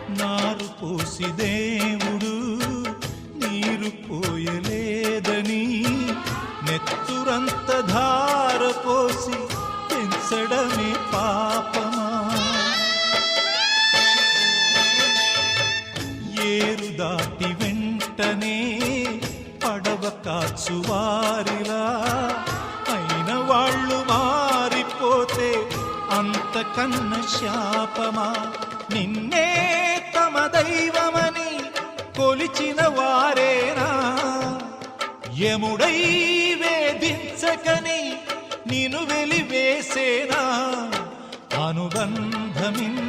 నారు పోసి దేవుడు నీరు పోయలేదని నెత్తురంత ధార పోసి పెంచడమే పాపమా? ఏరు దాటి వెంటనే పడవ కాచువారిలా అయిన వాళ్ళు మారిపోతే అంతకన్న శాపమా? నిన్నే తమ దైవమని కొలిచిన వారేనా యముడై వేధించకని నిన్ను వెలివేసేనా? అనుబంధమిన్